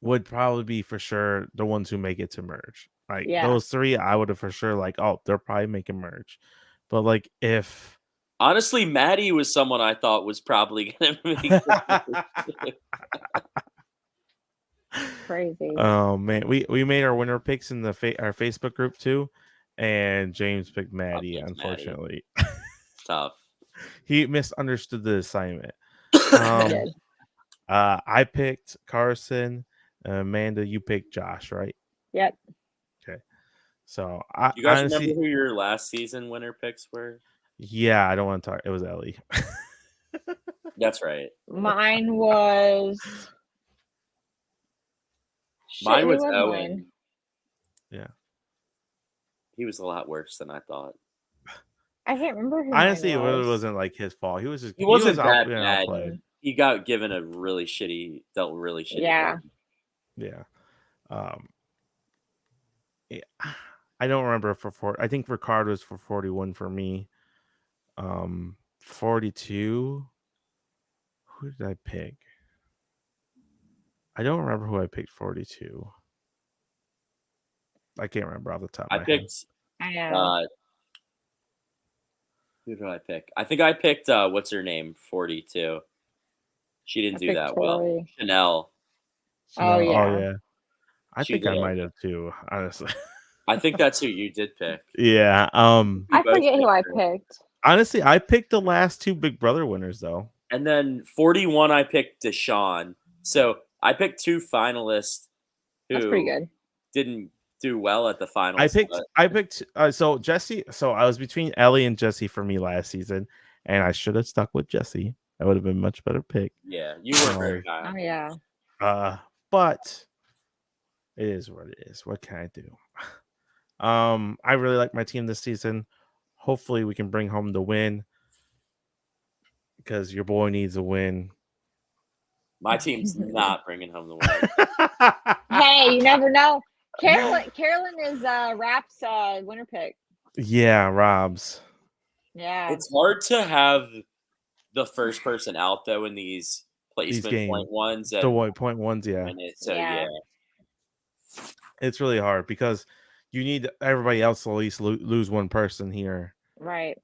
would probably be for sure the ones who make it to merge. Like Yeah. those 3, I would have for sure like, oh, they're probably making merge. But like if Honestly, Maddie was someone I thought was probably going to make. Crazy. Oh man, we made our winner picks in the our Facebook group too, and James picked Maddie. picked Unfortunately, Tough. he misunderstood the assignment. He did. I picked Carson. Amanda, you picked Josh, right? Yep. Okay. So I You guys honestly, remember who your last season winner picks were? yeah, I don't want to talk. It was Ellie. That's right. Mine was. Mine who was mine? Owen. Yeah. He was a lot worse than I thought. I can't remember who Honestly, it mine really was. wasn't like his fault. He was just He wasn't was out, that bad. outplayed. he got given a really shitty, dealt really shitty. Yeah. hand. Yeah. Yeah. I don't remember for 4. I think Ricardo's for 41 for me. 42. Who did I pick? I don't remember who I picked 42. I can't remember off the top of I my head. picked. I know. Who did I pick? I think I picked what's her name, 42. She didn't do that well. Victoria. Chanel. Oh, yeah. Oh yeah. I She think I did. might have too, honestly. I think that's who you did pick. Yeah. I both forget who I picked her. picked. Honestly, I picked the last 2 Big Brother winners though. And then 41, I picked Deshaun. So I picked 2 finalists That's pretty who good. didn't do well at the finals. I picked so Jesse. So I was between Ellie and Jesse for me last season, and I should have stuck with Jesse. That would have been a much better pick. Yeah, you were very high. Oh, yeah. But it is what it is. What can I do? I really like my team this season. Hopefully, we can bring home the win because your boy needs a win. My team's not bringing home the win. Hey, you never know. Carolyn is Rap's winner pick. Yeah, Rob's. Yeah. It's hard to have the first person out though in these placement games. point ones. The white point ones, yeah. win it. So Yeah. It's really hard because you need everybody else to at least lose one person here Right.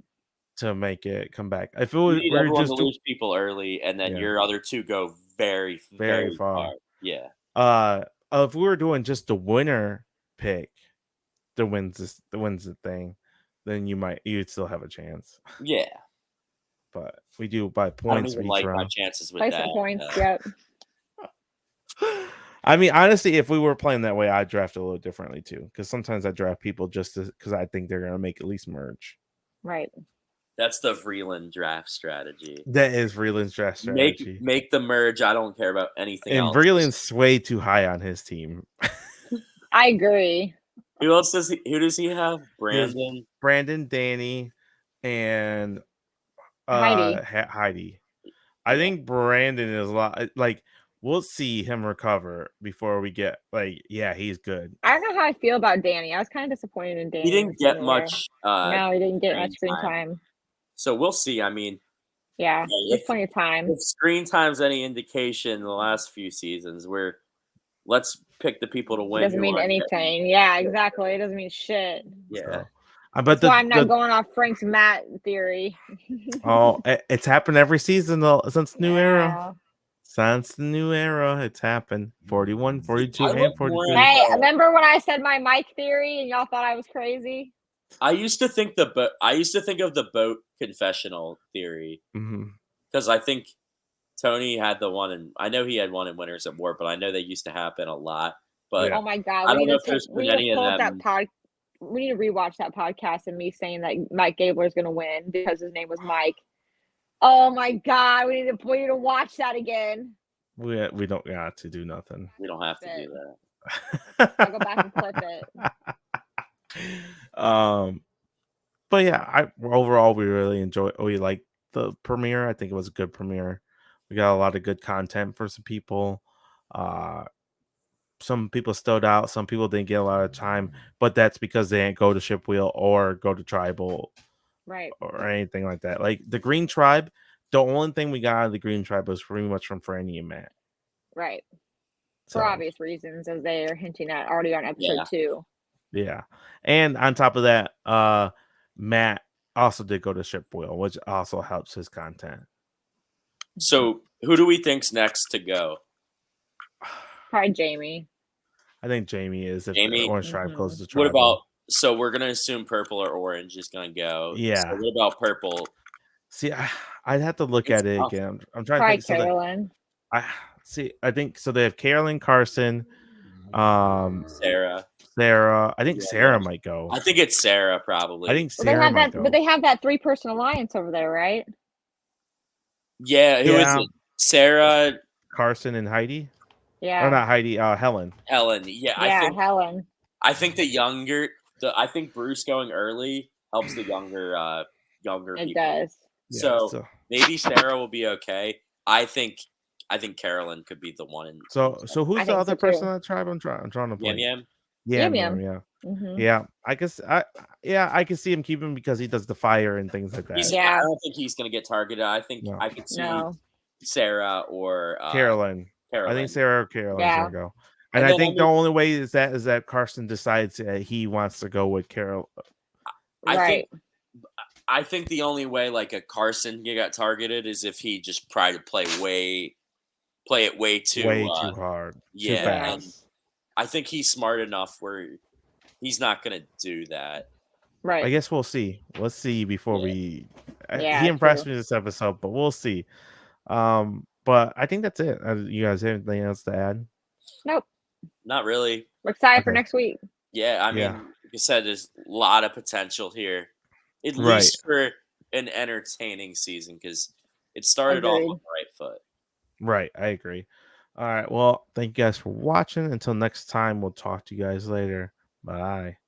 to make it come back. If it You was need we were everyone just to lose people early, and then Yeah. your other 2 go very, Very very far. far. Yeah. If we were doing just the winner pick, the wins the thing, then you'd still have a chance. Yeah. But we do by I don't points even each like my round. chances with Placement that. points. Yep. I mean, honestly, if we were playing that way, I'd draft a little differently too. Because sometimes I draft people just because I think they're gonna make at least merge. Right. That's the Vreeland draft strategy. That is Vreeland's draft strategy. Make the merge. I don't care about anything And else. Vreeland's way too high on his team. I agree. Who else does he? Who does he have? Brandon. Brandon, Danny, and Heidi. Heidi. I think Brandon is a lot like we'll see him recover before we get yeah, he's good. I don't know how I feel about Danny. I was kind of disappointed in Danny. He didn't get much. No, he didn't get screen much screen time. time. So we'll see. I mean, Yeah, there's if- plenty of time. if screen time's any indication, the last few seasons, let's pick the people to win. Doesn't mean anything. Yeah, exactly. It doesn't mean shit. Yeah. But That's why I'm not going off Frank's Matt theory. It's happened every season though since New Era. Yeah. Since the New Era, it's happened. 41, 42, I and look 42. more Hey, remember when I said my Mike theory and y'all thought I was crazy? I used to think of the boat confessional theory Mm-hmm. because I think Tony had the one, and I know he had one in Winners at War, but I know they used to happen a lot. But Oh my god, I don't know if there's we been need any to of pull up them. we need to rewatch that podcast and me saying that Mike Gabler is going to win because his name was Mike. Oh my god, we need to watch that again. We don't got to do nothing. We don't have to do that. I'll go back and clip it. But yeah, overall we really we like the premiere. I think it was a good premiere. We got a lot of good content for some people. Some people stood out, some people didn't get a lot of time, but that's because they didn't go to Ship Wheel or go to Tribal, right, or anything like that. Like the Green Tribe, the only thing we got out of the Green Tribe was pretty much from Franny and Matt, right? So, for obvious reasons, as they are hinting at already on episode 2. Yeah, and on top of that, Matt also did go to Ship Wheel, which also helps his content. So, who do we think's next to go? Probably Jamie. I think Jamie is if Jamie? the Orange Tribe goes to Tribal. What about? So we're gonna assume purple or orange is gonna go. Yeah. So what about purple? See, I'd have to look at it tough. again. I'm trying Probably to think. Carolyn. I think so. They have Carolyn, Carson, Sarah. I think Sarah might go. I think it's Sarah probably. I think Well, Sarah might go. but they have that 3-person alliance over there, right? Yeah, who is it? Sarah, Carson, and Heidi. Yeah. Or not Heidi. Helen. Helen. Yeah, Helen. I think I think Bruce going early helps the younger It people. does. So maybe Sarah will be okay. I think Carolyn could be the one in So who's I the think other so person too. in that tribe? I'm trying to Yam play. Yam. Yam Yam. Yeah. Hmm. Yeah, I guess I can see him keeping because he does the fire and things like that. I Yeah. don't think he's gonna get targeted. I think No. I could see No. Sarah or Carolyn. I Carolyn. think Sarah or Carolyn's Yeah. gonna go. And And I then think the only way is that Carson decides he wants to go with Carol. Right. I think the only way like a Carson got targeted is if he just tried to play it way too hard, yeah, too and fast. I think he's smart enough where he's not gonna do that. Right. I guess we'll see. Let's see before we. Yeah, He impressed true. me this episode, but we'll see. But I think that's it. You guys have anything else to add? Nope. Not really. We're excited for Okay. next week. Yeah, I mean, Yeah. like I said, there's a lot of potential here, at Right. least for an entertaining season because it started off Agreed. on the right foot. Right, I agree. All right. Well, thank you guys for watching. Until next time, we'll talk to you guys later. Bye.